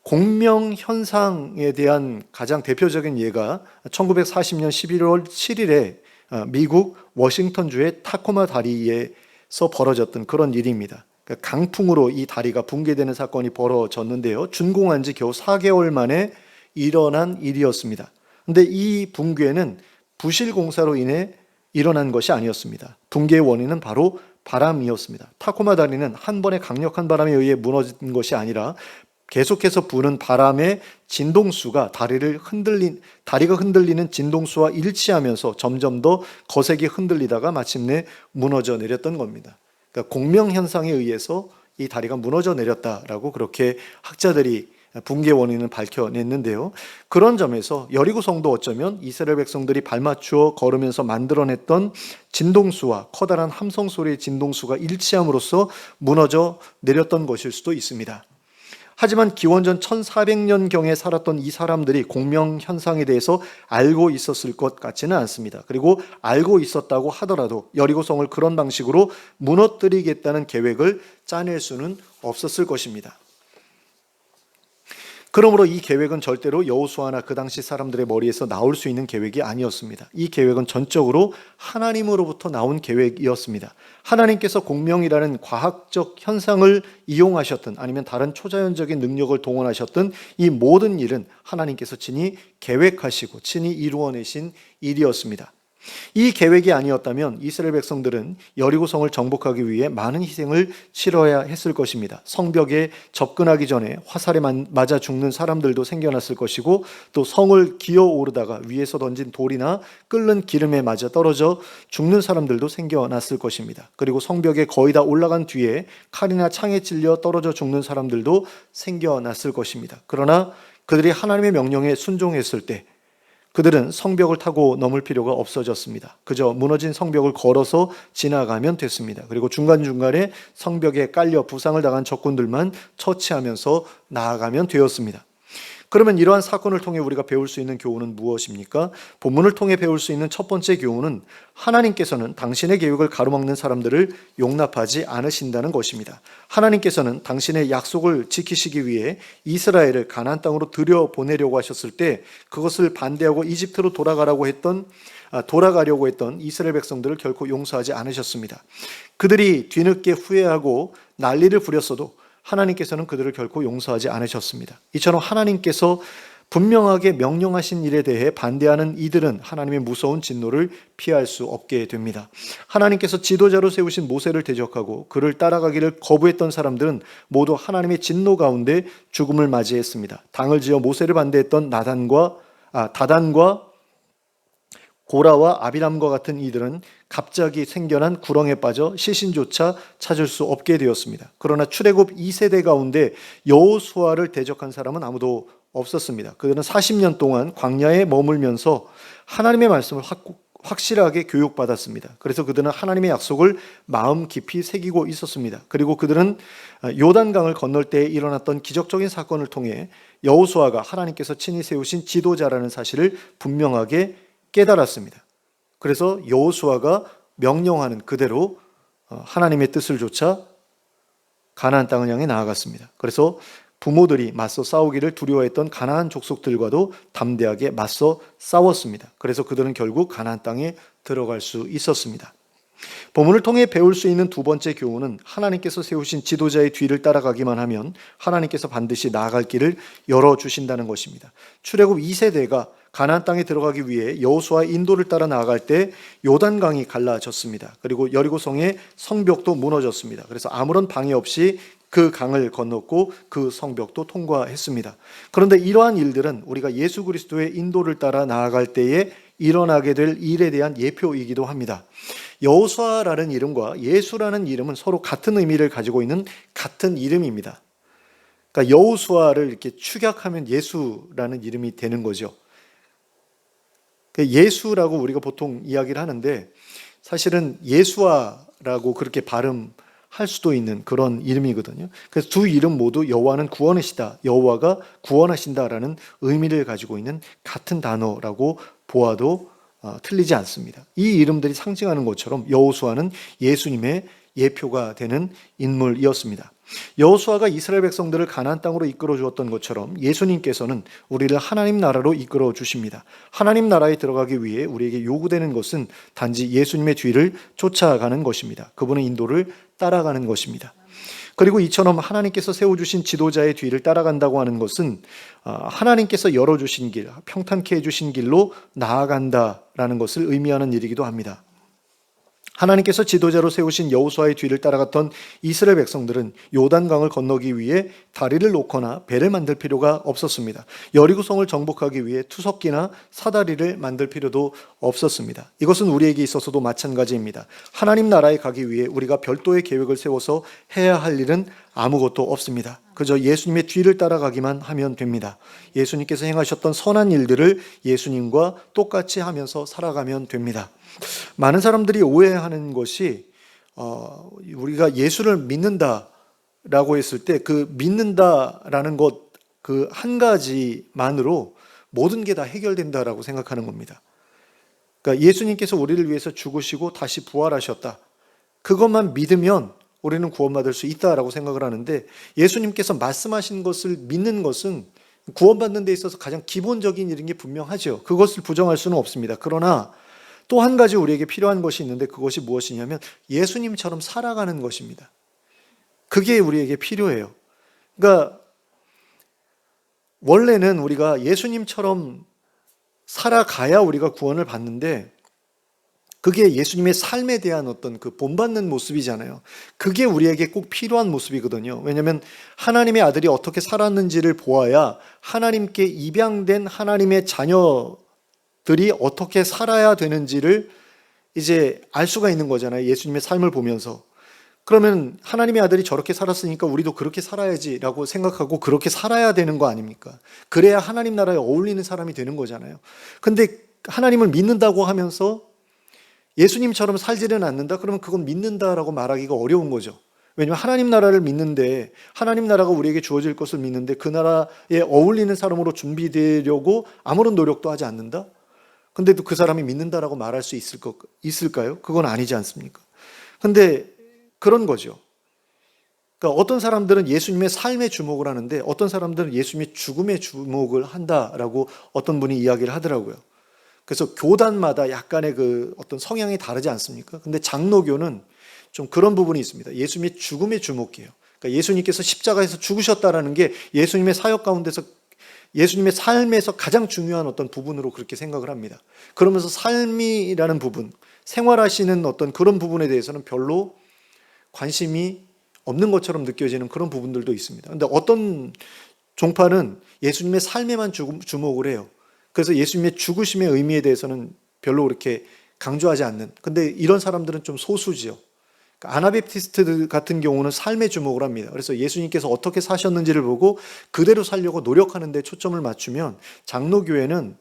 공명 현상에 대한 가장 대표적인 예가 1940년 11월 7일에 미국 워싱턴주의 타코마 다리에서 벌어졌던 그런 일입니다. 강풍으로 이 다리가 붕괴되는 사건이 벌어졌는데요. 준공한 지 겨우 4개월 만에 일어난 일이었습니다. 그런데 이 붕괴는 부실 공사로 인해 일어난 것이 아니었습니다. 붕괴의 원인은 바로 바람이었습니다. 타코마 다리는 한 번의 강력한 바람에 의해 무너진 것이 아니라 계속해서 부는 바람의 진동수가 다리가 흔들리는 진동수와 일치하면서 점점 더 거세게 흔들리다가 마침내 무너져 내렸던 겁니다. 그러니까 공명 현상에 의해서 이 다리가 무너져 내렸다라고 그렇게 학자들이 붕괴 원인을 밝혀냈는데요. 그런 점에서 여리고 성도 어쩌면 이스라엘 백성들이 발맞추어 걸으면서 만들어냈던 진동수와 커다란 함성 소리의 진동수가 일치함으로써 무너져 내렸던 것일 수도 있습니다. 하지만 기원전 1400년경에 살았던 이 사람들이 공명 현상에 대해서 알고 있었을 것 같지는 않습니다. 그리고 알고 있었다고 하더라도 여리고성을 그런 방식으로 무너뜨리겠다는 계획을 짜낼 수는 없었을 것입니다. 그러므로 이 계획은 절대로 여호수아나 그 당시 사람들의 머리에서 나올 수 있는 계획이 아니었습니다. 이 계획은 전적으로 하나님으로부터 나온 계획이었습니다. 하나님께서 공명이라는 과학적 현상을 이용하셨든 아니면 다른 초자연적인 능력을 동원하셨든 이 모든 일은 하나님께서 친히 계획하시고 친히 이루어내신 일이었습니다. 이 계획이 아니었다면 이스라엘 백성들은 여리고성을 정복하기 위해 많은 희생을 치러야 했을 것입니다. 성벽에 접근하기 전에 화살에 맞아 죽는 사람들도 생겨났을 것이고, 또 성을 기어오르다가 위에서 던진 돌이나 끓는 기름에 맞아 떨어져 죽는 사람들도 생겨났을 것입니다. 그리고 성벽에 거의 다 올라간 뒤에 칼이나 창에 찔려 떨어져 죽는 사람들도 생겨났을 것입니다. 그러나 그들이 하나님의 명령에 순종했을 때 그들은 성벽을 타고 넘을 필요가 없어졌습니다. 그저 무너진 성벽을 걸어서 지나가면 됐습니다. 그리고 중간중간에 성벽에 깔려 부상을 당한 적군들만 처치하면서 나아가면 되었습니다. 그러면 이러한 사건을 통해 우리가 배울 수 있는 교훈은 무엇입니까? 본문을 통해 배울 수 있는 첫 번째 교훈은 하나님께서는 당신의 계획을 가로막는 사람들을 용납하지 않으신다는 것입니다. 하나님께서는 당신의 약속을 지키시기 위해 이스라엘을 가나안 땅으로 들여보내려고 하셨을 때 그것을 반대하고 이집트로 돌아가려고 했던 이스라엘 백성들을 결코 용서하지 않으셨습니다. 그들이 뒤늦게 후회하고 난리를 부렸어도 하나님께서는 그들을 결코 용서하지 않으셨습니다. 이처럼 하나님께서 분명하게 명령하신 일에 대해 반대하는 이들은 하나님의 무서운 진노를 피할 수 없게 됩니다. 하나님께서 지도자로 세우신 모세를 대적하고 그를 따라가기를 거부했던 사람들은 모두 하나님의 진노 가운데 죽음을 맞이했습니다. 당을 지어 모세를 반대했던 다단과 고라와 아비람과 같은 이들은 갑자기 생겨난 구렁에 빠져 시신조차 찾을 수 없게 되었습니다. 그러나 출애굽 2세대 가운데 여호수아를 대적한 사람은 아무도 없었습니다. 그들은 40년 동안 광야에 머물면서 하나님의 말씀을 확실하게 교육받았습니다. 그래서 그들은 하나님의 약속을 마음 깊이 새기고 있었습니다. 그리고 그들은 요단강을 건널 때 일어났던 기적적인 사건을 통해 여호수아가 하나님께서 친히 세우신 지도자라는 사실을 분명하게 깨달았습니다. 그래서 여호수아가 명령하는 그대로 하나님의 뜻을 좇아 가나안 땅을 향해 나아갔습니다. 그래서 부모들이 맞서 싸우기를 두려워했던 가나안 족속들과도 담대하게 맞서 싸웠습니다. 그래서 그들은 결국 가나안 땅에 들어갈 수 있었습니다. 본문을 통해 배울 수 있는 두 번째 교훈은 하나님께서 세우신 지도자의 뒤를 따라가기만 하면 하나님께서 반드시 나아갈 길을 열어주신다는 것입니다. 출애굽 2세대가 가나안 땅에 들어가기 위해 여호수아의 인도를 따라 나아갈 때 요단강이 갈라졌습니다. 그리고 여리고성의 성벽도 무너졌습니다. 그래서 아무런 방해 없이 그 강을 건넜고 그 성벽도 통과했습니다. 그런데 이러한 일들은 우리가 예수 그리스도의 인도를 따라 나아갈 때에 일어나게 될 일에 대한 예표이기도 합니다. 여호수아라는 이름과 예수라는 이름은 서로 같은 의미를 가지고 있는 같은 이름입니다. 그러니까 여호수아를 이렇게 축약하면 예수라는 이름이 되는 거죠. 예수라고 우리가 보통 이야기를 하는데 사실은 예수아라고 그렇게 발음할 수도 있는 그런 이름이거든요. 그래서 두 이름 모두 여호와는 구원이시다, 여호와가 구원하신다라는 의미를 가지고 있는 같은 단어라고 보아도 틀리지 않습니다. 이 이름들이 상징하는 것처럼 여호수아는 예수님의 예표가 되는 인물이었습니다. 여호수아가 이스라엘 백성들을 가나안 땅으로 이끌어 주었던 것처럼 예수님께서는 우리를 하나님 나라로 이끌어 주십니다. 하나님 나라에 들어가기 위해 우리에게 요구되는 것은 단지 예수님의 뒤를 쫓아가는 것입니다. 그분의 인도를 따라가는 것입니다. 그리고 이처럼 하나님께서 세워주신 지도자의 뒤를 따라간다고 하는 것은 하나님께서 열어주신 길, 평탄케 해주신 길로 나아간다라는 것을 의미하는 일이기도 합니다. 하나님께서 지도자로 세우신 여호수아의 뒤를 따라갔던 이스라엘 백성들은 요단강을 건너기 위해 다리를 놓거나 배를 만들 필요가 없었습니다. 여리고성을 정복하기 위해 투석기나 사다리를 만들 필요도 없었습니다. 이것은 우리에게 있어서도 마찬가지입니다. 하나님 나라에 가기 위해 우리가 별도의 계획을 세워서 해야 할 일은 아무것도 없습니다. 그저 예수님의 뒤를 따라가기만 하면 됩니다. 예수님께서 행하셨던 선한 일들을 예수님과 똑같이 하면서 살아가면 됩니다. 많은 사람들이 오해하는 것이 우리가 예수를 믿는다라고 했을 때 그 믿는다라는 것 그 한 가지만으로 모든 게 다 해결된다라고 생각하는 겁니다. 그러니까 예수님께서 우리를 위해서 죽으시고 다시 부활하셨다. 그것만 믿으면 우리는 구원받을 수 있다라고 생각을 하는데 예수님께서 말씀하신 것을 믿는 것은 구원받는 데 있어서 가장 기본적인 일인 게 분명하죠. 그것을 부정할 수는 없습니다. 그러나 또 한 가지 우리에게 필요한 것이 있는데 그것이 무엇이냐면 예수님처럼 살아가는 것입니다. 그게 우리에게 필요해요. 그러니까 원래는 우리가 예수님처럼 살아가야 우리가 구원을 받는데 그게 예수님의 삶에 대한 어떤 그 본받는 모습이잖아요. 그게 우리에게 꼭 필요한 모습이거든요. 왜냐하면 하나님의 아들이 어떻게 살았는지를 보아야 하나님께 입양된 하나님의 자녀들이 어떻게 살아야 되는지를 이제 알 수가 있는 거잖아요. 예수님의 삶을 보면서. 그러면 하나님의 아들이 저렇게 살았으니까 우리도 그렇게 살아야지라고 생각하고 그렇게 살아야 되는 거 아닙니까? 그래야 하나님 나라에 어울리는 사람이 되는 거잖아요. 근데 하나님을 믿는다고 하면서 예수님처럼 살지는 않는다? 그러면 그건 믿는다라고 말하기가 어려운 거죠. 왜냐하면 하나님 나라를 믿는데 있하나님 나라가 우리에게 주어질 것을 믿는데 그 나라에 어울리는 사람으로 준비되려고 아무런 노력도 하지 않는다? 근데도 그 사람이 믿는다라고 말할 수 있을까요? 그건 아니지 않습니까? 근데 그런 거죠. 그러니까 어떤 사람들은 예수님의 삶에 주목을 하는데 어떤 사람들은 예수님의 죽음에 주목을 한다라고 어떤 분이 이야기를 하더라고요. 그래서 교단마다 약간의 그 어떤 성향이 다르지 않습니까? 근데 장로교는 좀 그런 부분이 있습니다. 예수님의 죽음에 주목해요. 그러니까 예수님께서 십자가에서 죽으셨다라는 게 예수님의 사역 가운데서 예수님의 삶에서 가장 중요한 어떤 부분으로 그렇게 생각을 합니다. 그러면서 삶이라는 부분, 생활하시는 어떤 그런 부분에 대해서는 별로 관심이 없는 것처럼 느껴지는 그런 부분들도 있습니다. 그런데 어떤 종파는 예수님의 삶에만 주목을 해요. 그래서 예수님의 죽으심의 의미에 대해서는 별로 그렇게 강조하지 않는. 근데 이런 사람들은 좀 소수지요. 아나베프티스트 같은 경우는 삶에 주목을 합니다. 그래서 예수님께서 어떻게 사셨는지를 보고 그대로 살려고 노력하는 데 초점을 맞추면, 장로교회는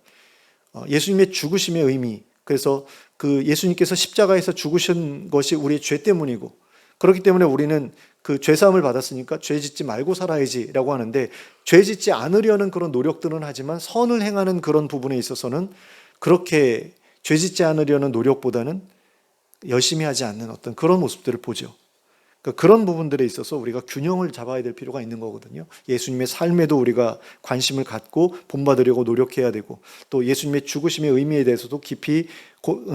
예수님의 죽으심의 의미, 그래서 그 예수님께서 십자가에서 죽으신 것이 우리의 죄 때문이고, 그렇기 때문에 우리는 그 죄사함을 받았으니까 죄 짓지 말고 살아야지라고 하는데, 죄 짓지 않으려는 그런 노력들은 하지만 선을 행하는 그런 부분에 있어서는 그렇게 죄 짓지 않으려는 노력보다는 열심히 하지 않는 어떤 그런 모습들을 보죠. 그러니까 그런 부분들에 있어서 우리가 균형을 잡아야 될 필요가 있는 거거든요. 예수님의 삶에도 우리가 관심을 갖고 본받으려고 노력해야 되고, 또 예수님의 죽으심의 의미에 대해서도 깊이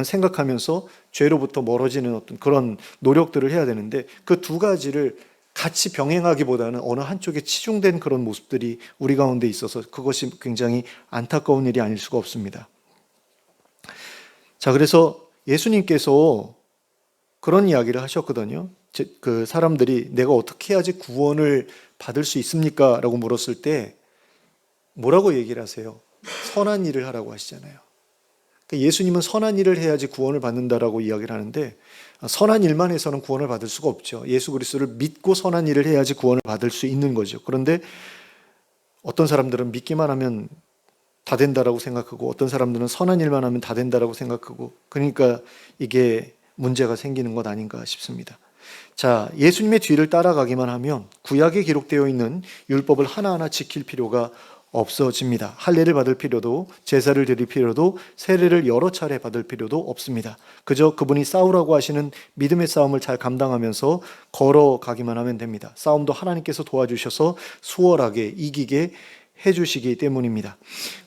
생각하면서 죄로부터 멀어지는 어떤 그런 노력들을 해야 되는데, 그 두 가지를 같이 병행하기보다는 어느 한쪽에 치중된 그런 모습들이 우리 가운데 있어서 그것이 굉장히 안타까운 일이 아닐 수가 없습니다. 자, 그래서 예수님께서 그런 이야기를 하셨거든요. 그 사람들이 내가 어떻게 해야지 구원을 받을 수 있습니까? 라고 물었을 때 뭐라고 얘기를 하세요? 선한 일을 하라고 하시잖아요. 그러니까 예수님은 선한 일을 해야지 구원을 받는다라고 이야기를 하는데, 선한 일만 해서는 구원을 받을 수가 없죠. 예수 그리스도를 믿고 선한 일을 해야지 구원을 받을 수 있는 거죠. 그런데 어떤 사람들은 믿기만 하면 다 된다라고 생각하고, 어떤 사람들은 선한 일만 하면 다 된다라고 생각하고, 그러니까 이게 문제가 생기는 것 아닌가 싶습니다. 자, 예수님의 뒤를 따라가기만 하면 구약에 기록되어 있는 율법을 하나하나 지킬 필요가 없어집니다. 할례를 받을 필요도, 제사를 드릴 필요도, 세례를 여러 차례 받을 필요도 없습니다. 그저 그분이 싸우라고 하시는 믿음의 싸움을 잘 감당하면서 걸어가기만 하면 됩니다. 싸움도 하나님께서 도와주셔서 수월하게 이기게 해주시기 때문입니다.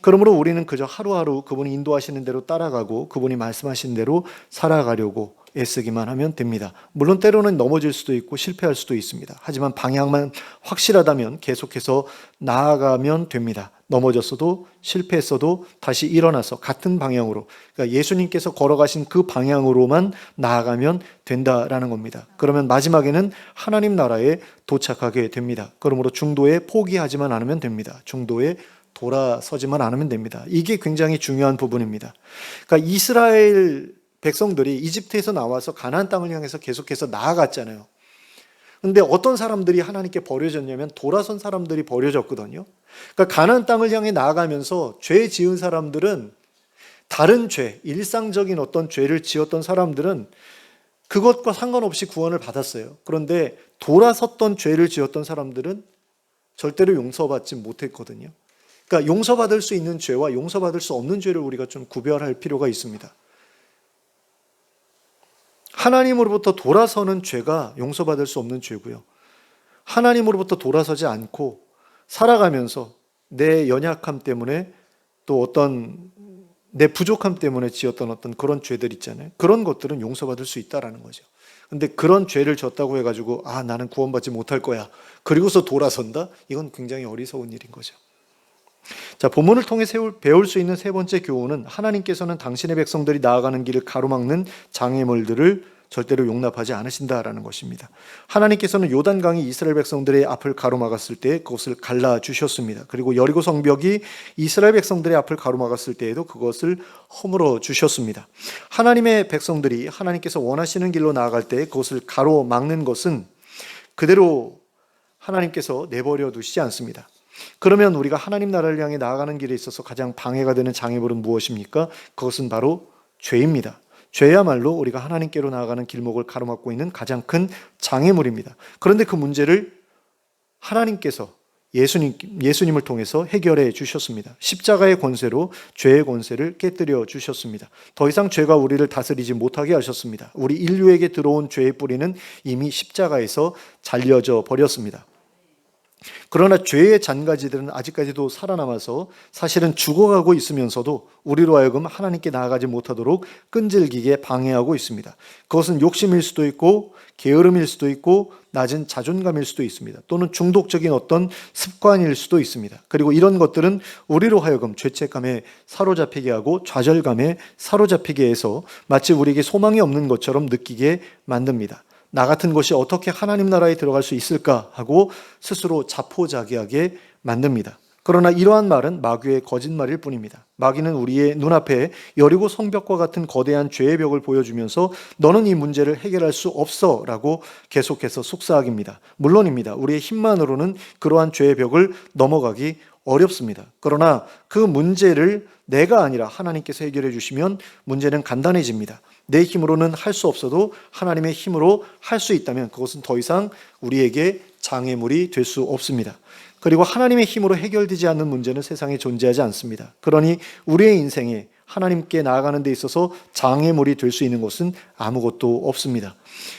그러므로 우리는 그저 하루하루 그분이 인도하시는 대로 따라가고 그분이 말씀하신 대로 살아가려고 애쓰기만 하면 됩니다. 물론 때로는 넘어질 수도 있고 실패할 수도 있습니다. 하지만 방향만 확실하다면 계속해서 나아가면 됩니다. 넘어졌어도 실패했어도 다시 일어나서 같은 방향으로, 그러니까 예수님께서 걸어가신 그 방향으로만 나아가면 된다라는 겁니다. 그러면 마지막에는 하나님 나라에 도착하게 됩니다. 그러므로 중도에 포기하지만 않으면 됩니다. 중도에 돌아서지만 않으면 됩니다. 이게 굉장히 중요한 부분입니다. 그러니까 이스라엘 백성들이 이집트에서 나와서 가나안 땅을 향해서 계속해서 나아갔잖아요. 근데 어떤 사람들이 하나님께 버려졌냐면 돌아선 사람들이 버려졌거든요. 그러니까 가나안 땅을 향해 나아가면서 죄 지은 사람들은, 다른 죄, 일상적인 어떤 죄를 지었던 사람들은 그것과 상관없이 구원을 받았어요. 그런데 돌아섰던 죄를 지었던 사람들은 절대로 용서받지 못했거든요. 그러니까 용서받을 수 있는 죄와 용서받을 수 없는 죄를 우리가 좀 구별할 필요가 있습니다. 하나님으로부터 돌아서는 죄가 용서받을 수 없는 죄고요. 하나님으로부터 돌아서지 않고 살아가면서 내 연약함 때문에, 또 어떤 내 부족함 때문에 지었던 어떤 그런 죄들 있잖아요. 그런 것들은 용서받을 수 있다라는 거죠. 근데 그런 죄를 졌다고 해가지고 나는 구원받지 못할 거야, 그리고서 돌아선다? 이건 굉장히 어리석은 일인 거죠. 자, 본문을 통해 배울 수 있는 세 번째 교훈은, 하나님께서는 당신의 백성들이 나아가는 길을 가로막는 장애물들을 절대로 용납하지 않으신다라는 것입니다. 하나님께서는 요단강이 이스라엘 백성들의 앞을 가로막았을 때 그것을 갈라주셨습니다. 그리고 여리고 성벽이 이스라엘 백성들의 앞을 가로막았을 때에도 그것을 허물어 주셨습니다. 하나님의 백성들이 하나님께서 원하시는 길로 나아갈 때 그것을 가로막는 것은 그대로 하나님께서 내버려 두시지 않습니다. 그러면 우리가 하나님 나라를 향해 나아가는 길에 있어서 가장 방해가 되는 장애물은 무엇입니까? 그것은 바로 죄입니다. 죄야말로 우리가 하나님께로 나아가는 길목을 가로막고 있는 가장 큰 장애물입니다. 그런데 그 문제를 하나님께서 예수님을 통해서 해결해 주셨습니다. 십자가의 권세로 죄의 권세를 깨뜨려 주셨습니다. 더 이상 죄가 우리를 다스리지 못하게 하셨습니다. 우리 인류에게 들어온 죄의 뿌리는 이미 십자가에서 잘려져 버렸습니다. 그러나 죄의 잔가지들은 아직까지도 살아남아서 사실은 죽어가고 있으면서도 우리로 하여금 하나님께 나아가지 못하도록 끈질기게 방해하고 있습니다. 그것은 욕심일 수도 있고 게으름일 수도 있고 낮은 자존감일 수도 있습니다. 또는 중독적인 어떤 습관일 수도 있습니다. 그리고 이런 것들은 우리로 하여금 죄책감에 사로잡히게 하고 좌절감에 사로잡히게 해서 마치 우리에게 소망이 없는 것처럼 느끼게 만듭니다. 나 같은 것이 어떻게 하나님 나라에 들어갈 수 있을까 하고 스스로 자포자기하게 만듭니다. 그러나 이러한 말은 마귀의 거짓말일 뿐입니다. 마귀는 우리의 눈앞에 여리고 성벽과 같은 거대한 죄의 벽을 보여주면서 너는 이 문제를 해결할 수 없어 라고 계속해서 속삭입니다. 물론입니다. 우리의 힘만으로는 그러한 죄의 벽을 넘어가기 어렵습니다. 그러나 그 문제를 내가 아니라 하나님께서 해결해 주시면 문제는 간단해집니다. 내 힘으로는 할 수 없어도 하나님의 힘으로 할 수 있다면 그것은 더 이상 우리에게 장애물이 될 수 없습니다. 그리고 하나님의 힘으로 해결되지 않는 문제는 세상에 존재하지 않습니다. 그러니 우리의 인생에 하나님께 나아가는 데 있어서 장애물이 될 수 있는 것은 아무것도 없습니다.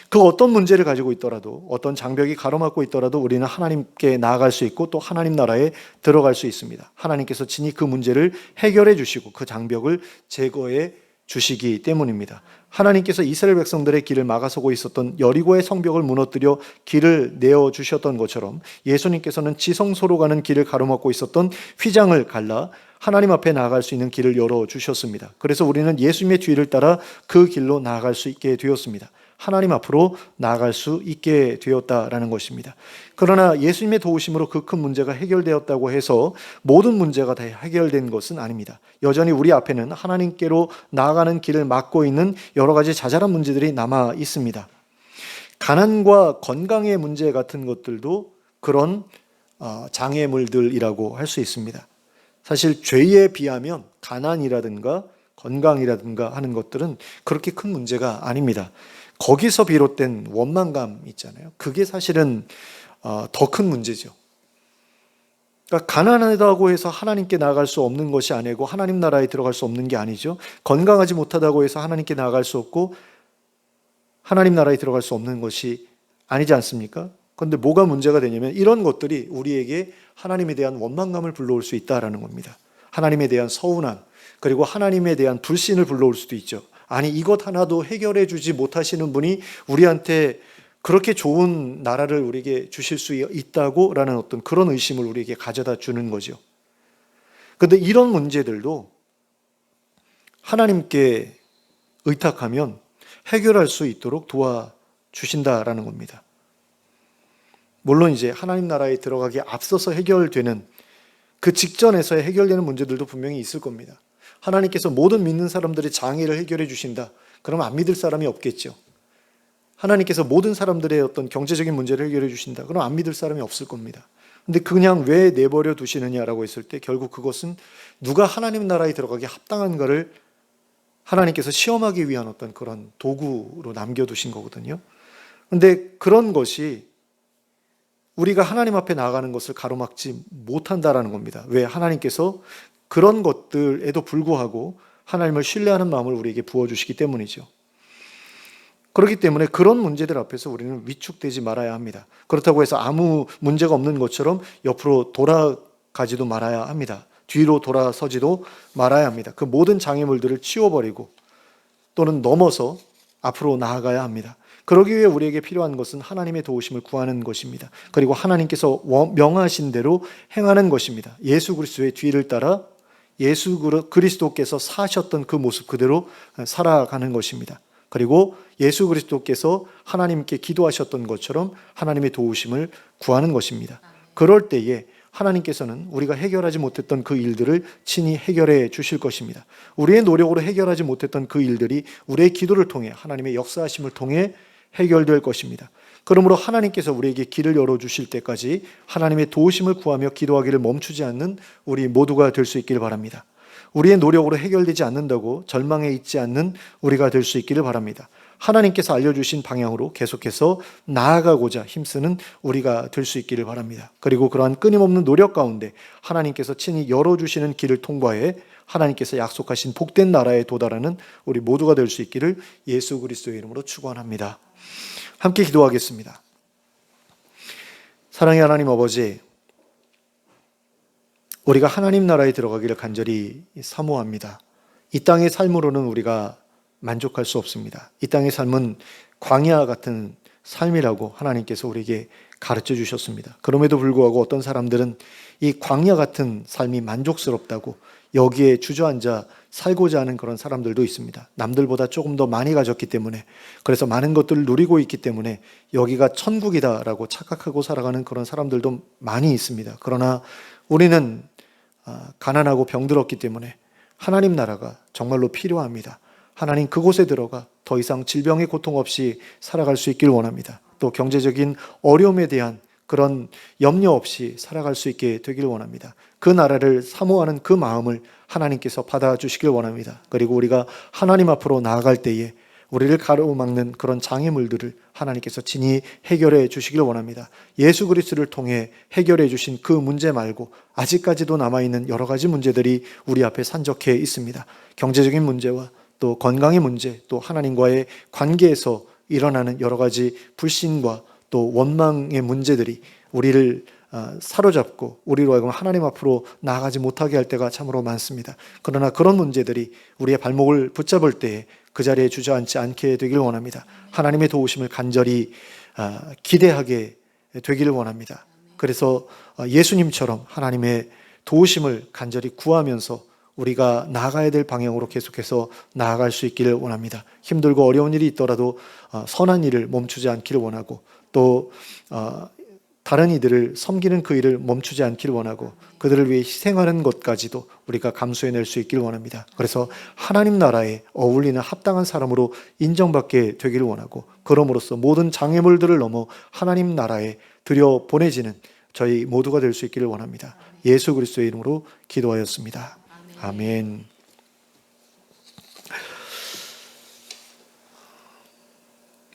그 어떤 문제를 가지고 있더라도 어떤 장벽이 가로막고 있더라도 우리는 하나님께 나아갈 수 있고 또 하나님 나라에 들어갈 수 있습니다. 하나님께서 친히 그 문제를 해결해 주시고 그 장벽을 제거해 주시기 때문입니다. 하나님께서 이스라엘 백성들의 길을 막아서고 있었던 여리고의 성벽을 무너뜨려 길을 내어주셨던 것처럼 예수님께서는 지성소로 가는 길을 가로막고 있었던 휘장을 갈라 하나님 앞에 나아갈 수 있는 길을 열어주셨습니다. 그래서 우리는 예수님의 뒤를 따라 그 길로 나아갈 수 있게 되었습니다. 하나님 앞으로 나아갈 수 있게 되었다라는 것입니다. 그러나 예수님의 도우심으로 그 큰 문제가 해결되었다고 해서 모든 문제가 다 해결된 것은 아닙니다. 여전히 우리 앞에는 하나님께로 나아가는 길을 막고 있는 여러 가지 자잘한 문제들이 남아 있습니다. 가난과 건강의 문제 같은 것들도 그런 장애물들이라고 할 수 있습니다. 사실 죄에 비하면 가난이라든가 건강이라든가 하는 것들은 그렇게 큰 문제가 아닙니다. 거기서 비롯된 원망감 있잖아요. 그게 사실은 더 큰 문제죠. 그러니까 가난하다고 해서 하나님께 나아갈 수 없는 것이 아니고 하나님 나라에 들어갈 수 없는 게 아니죠. 건강하지 못하다고 해서 하나님께 나아갈 수 없고 하나님 나라에 들어갈 수 없는 것이 아니지 않습니까? 그런데 뭐가 문제가 되냐면 이런 것들이 우리에게 하나님에 대한 원망감을 불러올 수 있다라는 겁니다. 하나님에 대한 서운함, 그리고 하나님에 대한 불신을 불러올 수도 있죠. 아니 이것 하나도 해결해 주지 못하시는 분이 우리한테 그렇게 좋은 나라를 우리에게 주실 수 있다고 라는 어떤 그런 의심을 우리에게 가져다 주는 거죠. 그런데 이런 문제들도 하나님께 의탁하면 해결할 수 있도록 도와주신다라는 겁니다. 물론 이제 하나님 나라에 들어가기에 앞서서 해결되는 그 직전에서 해결되는 문제들도 분명히 있을 겁니다. 하나님께서 모든 믿는 사람들의 장애를 해결해 주신다. 그럼 안 믿을 사람이 없겠죠. 하나님께서 모든 사람들의 어떤 경제적인 문제를 해결해 주신다. 그럼 안 믿을 사람이 없을 겁니다. 근데 그냥 왜 내버려 두시느냐라고 했을 때 결국 그것은 누가 하나님 나라에 들어가기 합당한가를 하나님께서 시험하기 위한 어떤 그런 도구로 남겨두신 거거든요. 근데 그런 것이 우리가 하나님 앞에 나아가는 것을 가로막지 못한다라는 겁니다. 왜? 하나님께서 그런 것들에도 불구하고 하나님을 신뢰하는 마음을 우리에게 부어주시기 때문이죠. 그렇기 때문에 그런 문제들 앞에서 우리는 위축되지 말아야 합니다. 그렇다고 해서 아무 문제가 없는 것처럼 옆으로 돌아가지도 말아야 합니다. 뒤로 돌아서지도 말아야 합니다. 그 모든 장애물들을 치워버리고 또는 넘어서 앞으로 나아가야 합니다. 그러기 위해 우리에게 필요한 것은 하나님의 도우심을 구하는 것입니다. 그리고 하나님께서 명하신 대로 행하는 것입니다. 예수 그리스도의 뒤를 따라 예수 그리스도께서 사셨던 그 모습 그대로 살아가는 것입니다. 그리고 예수 그리스도께서 하나님께 기도하셨던 것처럼 하나님의 도우심을 구하는 것입니다. 그럴 때에 하나님께서는 우리가 해결하지 못했던 그 일들을 친히 해결해 주실 것입니다. 우리의 노력으로 해결하지 못했던 그 일들이 우리의 기도를 통해 하나님의 역사하심을 통해 해결될 것입니다. 그러므로 하나님께서 우리에게 길을 열어주실 때까지 하나님의 도우심을 구하며 기도하기를 멈추지 않는 우리 모두가 될 수 있기를 바랍니다. 우리의 노력으로 해결되지 않는다고 절망에 있지 않는 우리가 될 수 있기를 바랍니다. 하나님께서 알려주신 방향으로 계속해서 나아가고자 힘쓰는 우리가 될 수 있기를 바랍니다. 그리고 그러한 끊임없는 노력 가운데 하나님께서 친히 열어주시는 길을 통과해 하나님께서 약속하신 복된 나라에 도달하는 우리 모두가 될 수 있기를 예수 그리스도의 이름으로 축원합니다. 함께 기도하겠습니다. 사랑의 하나님 아버지, 우리가 하나님 나라에 들어가기를 간절히 사모합니다. 이 땅의 삶으로는 우리가 만족할 수 없습니다. 이 땅의 삶은 광야 같은 삶이라고 하나님께서 우리에게 가르쳐 주셨습니다. 그럼에도 불구하고 어떤 사람들은 이 광야 같은 삶이 만족스럽다고 여기에 주저앉아 살고자 하는 그런 사람들도 있습니다. 남들보다 조금 더 많이 가졌기 때문에, 그래서 많은 것들을 누리고 있기 때문에 여기가 천국이다라고 착각하고 살아가는 그런 사람들도 많이 있습니다. 그러나 우리는 가난하고 병들었기 때문에 하나님 나라가 정말로 필요합니다. 하나님 그곳에 들어가 더 이상 질병의 고통 없이 살아갈 수 있길 원합니다. 또 경제적인 어려움에 대한 그런 염려 없이 살아갈 수 있게 되길 원합니다. 그 나라를 사모하는 그 마음을 하나님께서 받아주시길 원합니다. 그리고 우리가 하나님 앞으로 나아갈 때에 우리를 가로막는 그런 장애물들을 하나님께서 친히 해결해 주시길 원합니다. 예수 그리스도를 통해 해결해 주신 그 문제 말고 아직까지도 남아있는 여러 가지 문제들이 우리 앞에 산적해 있습니다. 경제적인 문제와 또 건강의 문제, 또 하나님과의 관계에서 일어나는 여러 가지 불신과 또 원망의 문제들이 우리를 사로잡고 우리로 하여금 하나님 앞으로 나아가지 못하게 할 때가 참으로 많습니다. 그러나 그런 문제들이 우리의 발목을 붙잡을 때에 그 자리에 주저앉지 않게 되길 원합니다. 하나님의 도우심을 간절히 기대하게 되기를 원합니다. 그래서 예수님처럼 하나님의 도우심을 간절히 구하면서 우리가 나아가야 될 방향으로 계속해서 나아갈 수 있기를 원합니다. 힘들고 어려운 일이 있더라도 선한 일을 멈추지 않기를 원하고, 또 다른 이들을 섬기는 그 일을 멈추지 않기를 원하고, 그들을 위해 희생하는 것까지도 우리가 감수해낼 수 있기를 원합니다. 그래서 하나님 나라에 어울리는 합당한 사람으로 인정받게 되기를 원하고, 그럼으로써 모든 장애물들을 넘어 하나님 나라에 들여보내지는 저희 모두가 될 수 있기를 원합니다. 예수 그리스도의 이름으로 기도하였습니다. 아멘.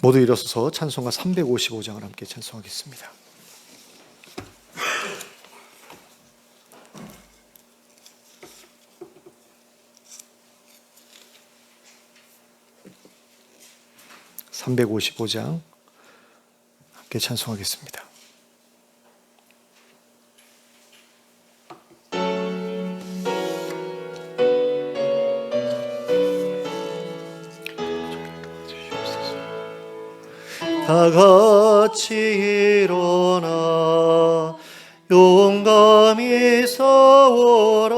모두 일어서서 찬송가 355장을 함께 찬송하겠습니다. (355장) 함께 찬송하겠습니다. 다 같이 일어나 용감히 싸워라.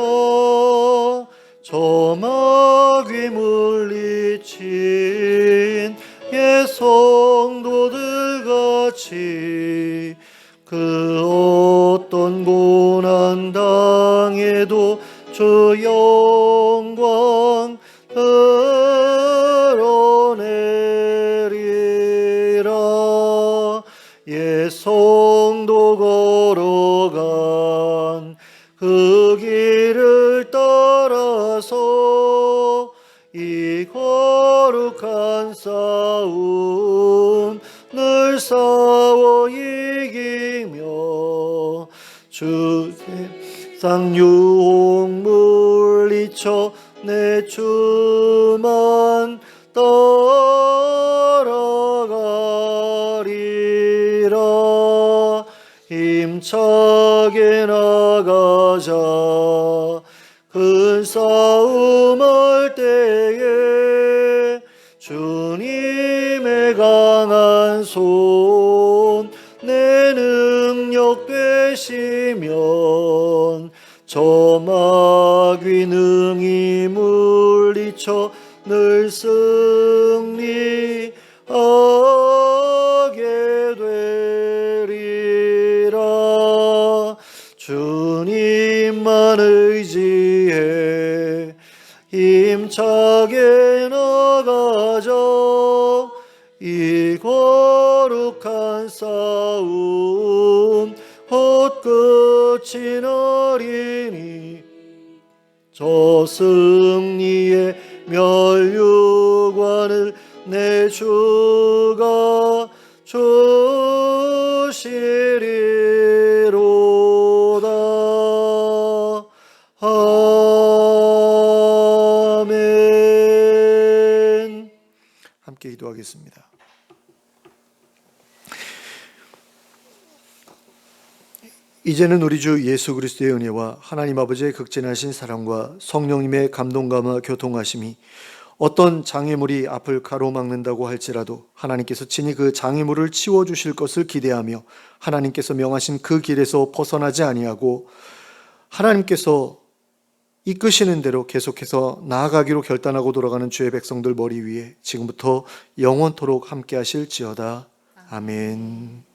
저 마귀 물리친 옛 성도들 같이 그 어떤 고난 당해도 주 영광 드러내리라. 옛 성도 걸어간 그 길을 따라서 이 거룩한 싸움 늘 싸워 이기며 주 세상 유혹 물리쳐 내 주만 따라가리라. 힘차게 나가자. 큰 싸움할 때에 주님의 강한 손 내 능력 되시면 저 마귀 능히 물리쳐 늘 승리하게 되리라. 주님만 의지해 힘차게 나가자. 이 거룩한 싸움 곧 끝이 나리니 저 승리의 면류관을 내 주가 주시리로다. 아멘. 함께 기도하겠습니다. 이제는 우리 주 예수 그리스도의 은혜와 하나님 아버지의 극진하신 사랑과 성령님의 감동감화 교통하심이 어떤 장애물이 앞을 가로막는다고 할지라도 하나님께서 친히 그 장애물을 치워주실 것을 기대하며 하나님께서 명하신 그 길에서 벗어나지 아니하고 하나님께서 이끄시는 대로 계속해서 나아가기로 결단하고 돌아가는 주의 백성들 머리 위에 지금부터 영원토록 함께 하실지어다. 아멘.